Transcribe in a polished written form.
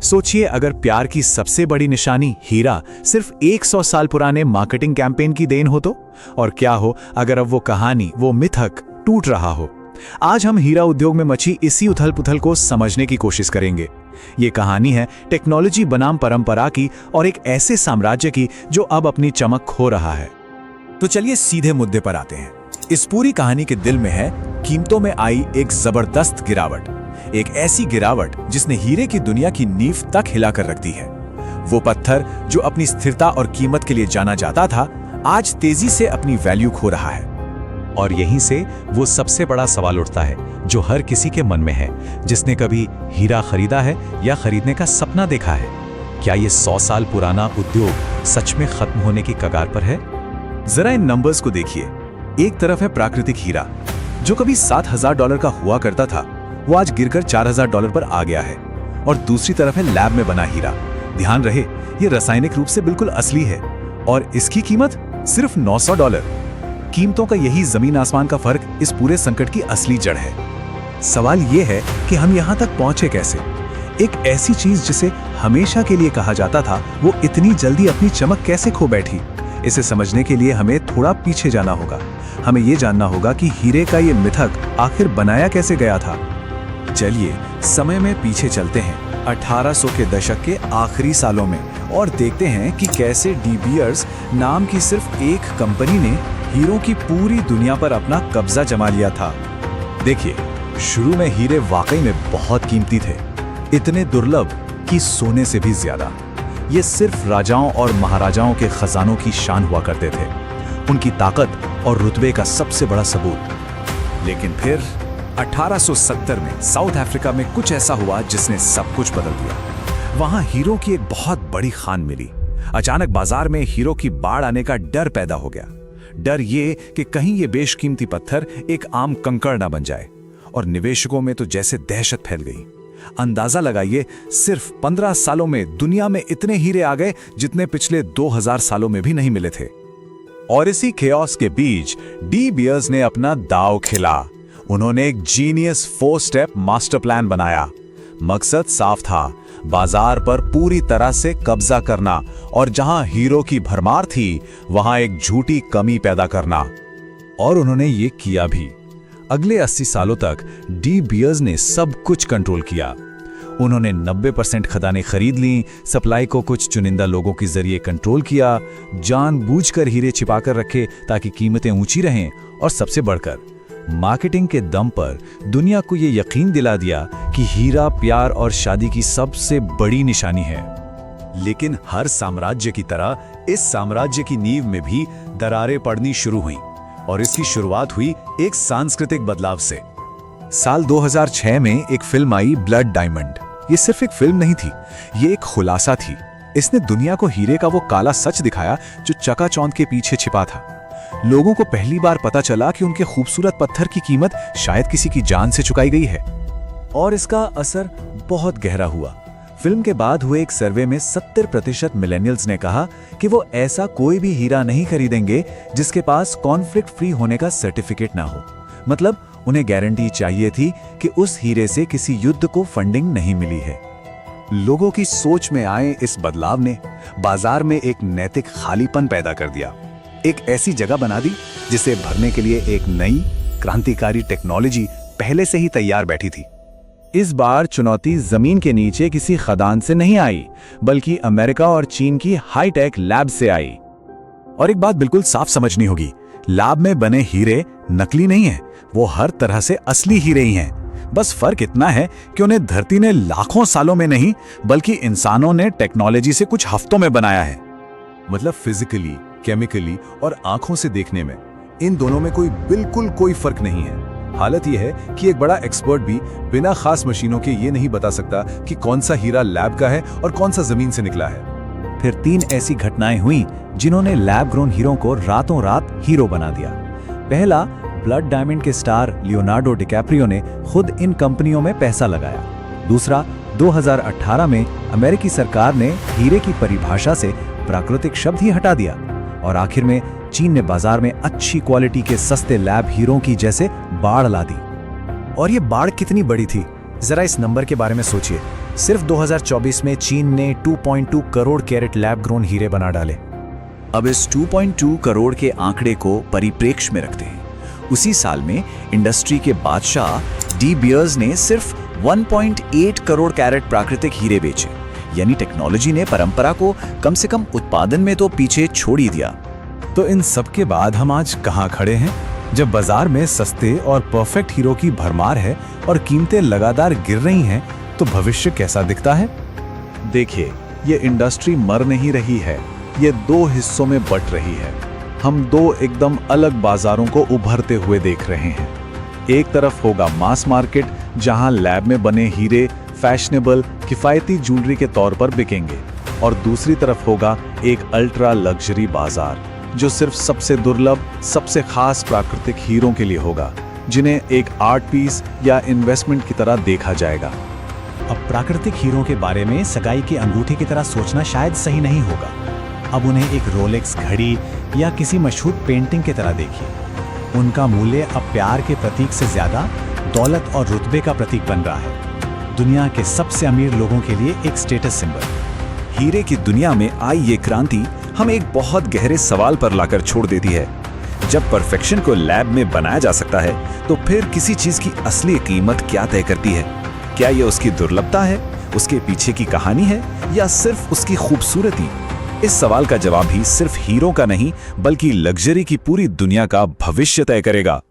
सोचिए, अगर प्यार की सबसे बड़ी निशानी हीरा सिर्फ 100 साल पुराने मार्केटिंग कैंपेन की देन हो तो? और क्या हो अगर अब वो कहानी, वो मिथक टूट रहा हो? आज हम हीरा उद्योग में मची इसी उथल पुथल को समझने की कोशिश करेंगे। ये कहानी है टेक्नोलॉजी बनाम परंपरा की और एक ऐसे साम्राज्य की जो अब अपनी चमक खो रहा है। तो चलिए सीधे मुद्दे पर आते हैं। इस पूरी कहानी के दिल में है कीमतों में आई एक जबरदस्त गिरावट, एक ऐसी गिरावट जिसने हीरे की दुनिया की नींव तक हिलाकर रख दी है। वो पत्थर जो अपनी स्थिरता और कीमत के लिए जाना जाता था, आज तेजी से अपनी वैल्यू खो रहा है। और यहीं से वो सबसे बड़ा सवाल उठता है जो हर किसी के मन में है, जिसने कभी हीरा खरीदा है या खरीदने का सपना देखा है। क्या ये 100 साल पुराना उद्योग सच में खत्म होने की कगार पर है? जरा इन नंबर्स को देखिए। एक तरफ है प्राकृतिक हीरा, जो कभी $7,000 का हुआ करता था, वो आज गिरकर $4,000 पर आ गया है। और दूसरी तरफ है लैब में बना हीरा। ध्यान रहे, ये रासायनिक रूप से बिल्कुल असली है और इसकी कीमत सिर्फ $900। कीमतों का यही जमीन आसमान का फर्क इस पूरे संकट की असली जड़ है। सवाल ये है कि हम यहाँ तक पहुंचे कैसे? एक ऐसी चीज जिसे हमेशा के लिए कहा जाता था, वो इतनी जल्दी अपनी चमक कैसे खो बैठी? इसे समझने के लिए हमें थोड़ा पीछे जाना होगा। हमें ये जानना होगा कि हीरे का ये मिथक आखिर बनाया कैसे गया था। चलिए समय में पीछे चलते हैं 1800 के दशक के आखिरी सालों में और देखते हैं कि कैसे डी बीयर्स नाम की सिर्फ एक कंपनी ने हीरों की पूरी दुनिया पर अपना कब्जा जमा लिया था। देखिए, शुरू में हीरे वाकई में बहुत कीमती थे, इतने दुर्लभ कि सोने से भी ज्यादा। ये सिर्फ राजाओं और महाराजाओं के खजानों की शान हुआ करते थे, उनकी ताकत और रुतबे का सबसे बड़ा सबूत। लेकिन फिर 1870 में साउथ अफ्रीका में कुछ ऐसा हुआ जिसने सब कुछ बदल दिया। वहां हीरो की एक बहुत बड़ी खान मिली। अचानक बाजार में हीरो की बाढ़ आने का डर पैदा हो गया। डर ये कि कहीं ये बेशकीमती पत्थर एक आम कंकड़ ना बन जाए। और निवेशकों में तो जैसे दहशत फैल गई। अंदाजा लगाइए, सिर्फ 15 सालों में दुनिया में इतने हीरे आ गए जितने पिछले 2000 सालों में भी नहीं मिले थे। और इसी खेओस के बीच डी बीयर्स ने अपना दांव खेला। उन्होंने एक जीनियस 4 स्टेप मास्टर प्लान बनाया। मकसद साफ था, बाजार पर पूरी तरह से कब्जा करना और जहां हीरो की भरमार थी, वहां एक झूठी कमी पैदा करना। और उन्होंने ये किया भी। अगले 80 सालों तक डी बीयर्स ने सब कुछ कंट्रोल किया। उन्होंने 90% खदानें खरीद लीं, सप्लाई को कुछ चुनिंदा लोगों के जरिए कंट्रोल किया, जानबूझकर हीरे छिपाकर रखे ताकि कीमतें ऊंची रहें, और सबसे बढ़कर मार्केटिंग के दम पर दुनिया को यह यकीन दिला दिया कि हीरा प्यार और शादी की सबसे बड़ी निशानी है। लेकिन हर साम्राज्य की तरह इस साम्राज्य की नींव में भी दरारें पड़नी शुरू हुईं, और इसकी शुरुआत हुई एक सांस्कृतिक बदलाव से। साल 2006 में एक फिल्म आई, ब्लड डायमंड। ये सिर्फ एक फिल्म नहीं थी, ये एक खुलासा थी। इसने दुनिया को हीरे का वो काला सच दिखाया जो चकाचौंध के पीछे छिपा था। लोगों को पहली बार पता चला कि उनके खूबसूरत पत्थर की कीमत शायद किसी की जान से चुकाई गई है। और इसका असर बहुत गहरा हुआ। फिल्म के बाद हुए एक सर्वे में 70% मिलेनियल्स ने कहा कि वो ऐसा कोई भी हीरा नहीं खरीदेंगे जिसके पास कॉन्फ्लिक्ट फ्री होने का सर्टिफिकेट ना हो। मतलब उन्हें गारंटी चाहिए थी कि उस हीरे से किसी युद्ध को फंडिंग नहीं मिली है। लोगों की सोच में आए इस बदलाव ने बाजार में एक नैतिक खालीपन पैदा कर दिया। एक ऐसी जगह बना दी जिसे भरने के लिए एक नई क्रांतिकारी टेक्नोलॉजी पहले से ही तैयार बैठी थी। इस बार चुनौती जमीन के नीचे किसी खदान से नहीं आई, बल्कि अमेरिका और चीन की हाईटेक लैब से आई। और एक बात बिल्कुल साफ समझनी होगी, लैब में बने हीरे नकली नहीं हैं, वो हर तरह से असली हीरे ही हैं। बस फर्क इतना है कि उन्हें धरती ने लाखों सालों में नहीं, बल्कि इंसानों ने टेक्नोलॉजी से कुछ हफ्तों में बनाया है। मतलब फिजिकली, केमिकली और आंखों से देखने में इन दोनों में बिल्कुल कोई फर्क नहीं है। हालत यह है कि एक बड़ा एक्सपर्ट भी बिना खास मशीनों के ये नहीं बता सकता कि कौन सा हीरा लैब का है और कौन सा जमीन से निकला है। फिर 3 ऐसी घटनाएं हुई जिन्होंने लैब ग्रोन हीरो को रातों रात हीरो बना दिया। पहला, ब्लड डायमंड के स्टार लियोनार्डो डिकैप्रियो ने खुद इन कंपनियों में पैसा लगाया। दूसरा, 2018 में अमेरिकी सरकार ने हीरे की परिभाषा से प्राकृतिक शब्द ही हटा दिया। और आखिर में चीन ने बाजार में अच्छी क्वालिटी के सस्ते लैब हीरों की जैसे बाढ़ ला दी। और ये बाढ़ कितनी बड़ी थी, जरा इस नंबर के बारे में सोचिए। सिर्फ 2024 में चीन ने 2.2 करोड़ कैरेट लैब ग्रोन हीरे बना डाले। अब इस 2.2 करोड़ के आंकड़े को परिप्रेक्ष्य में रखते हैं। उसी साल में इंडस्ट्री के बादशाह डी बियर्स ने सिर्फ 1.8 करोड़ कैरेट प्राकृतिक हीरे बेचे। यानी टेक्नोलॉजी ने परंपरा को कम से कम उत्पादन में तो पीछे छोड़ ही दिया। तो इन सब के बाद हम आज कहाँ खड़े हैं, जब बाजार में सस्ते और परफेक्ट हीरो की भरमार है और कीमतें लगातार गिर रही हैं, तो भविष्य कैसा दिखता है? देखिए, ये इंडस्ट्री मर नहीं रही है, ये दो हिस्सों में बट रही है। हम दो एकदम अलग बाजारों को उभरते हुए देख रहे हैं। एक तरफ होगा मास मार्केट, जहां लैब में बने हीरे फैशनेबल किफायती ज्वेलरी के तौर पर बिकेंगे, और दूसरी तरफ होगा एक अल्ट्रा लग्जरी बाजार जो सिर्फ सबसे दुर्लभ, सबसे खास प्राकृतिक हीरों के लिए होगा, जिन्हें एक आर्ट पीस या इन्वेस्टमेंट की तरह देखा जाएगा। अब प्राकृतिक हीरों के बारे में सगाई की अंगूठी की तरह सोचना शायद सही नहीं होगा। अब उन्हें एक रोलेक्स घड़ी या किसी मशहूर पेंटिंग की तरह देखिए। उनका मूल्य अब प्यार के प्रतीक से ज्यादा दौलत और रुतबे का प्रतीक बन रहा है। दुनिया के सबसे अमीर लोगों के लिए एक स्टेटस सिंबल। हीरे की दुनिया में आई ये क्रांति हमें एक बहुत गहरे सवाल पर लाकर छोड़ देती है। जब परफेक्शन को लैब में बनाया जा सकता है, तो फिर किसी चीज की असली कीमत क्या तय करती है? क्या ये उसकी दुर्लभता है, उसके पीछे की कहानी है, या सिर्फ उसकी खूबसूरती? इस सवाल का जवाब ही सिर्फ हीरो का नहीं, बल्कि लग्जरी की पूरी दुनिया का भविष्य तय करेगा।